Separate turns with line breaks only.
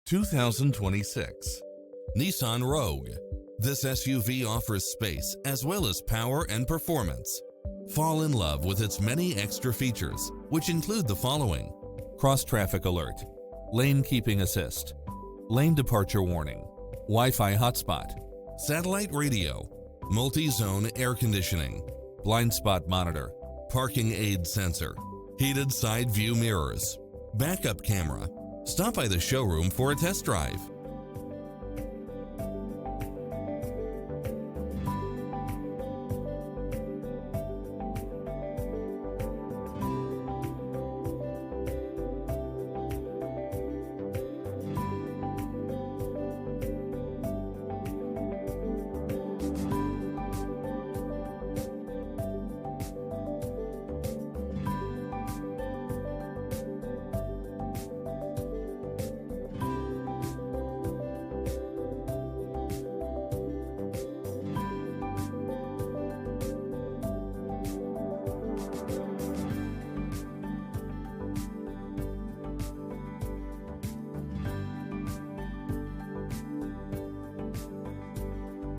2026 Nissan Rogue. This SUV offers space as well as power and performance. Fall in love with its many extra features, which include the following: cross-traffic alert, lane keeping assist, lane departure warning, Wi-Fi hotspot, satellite radio, multi-zone air conditioning, blind spot monitor, parking aid sensor, heated side view mirrors, backup camera. Stop by the showroom for a test drive.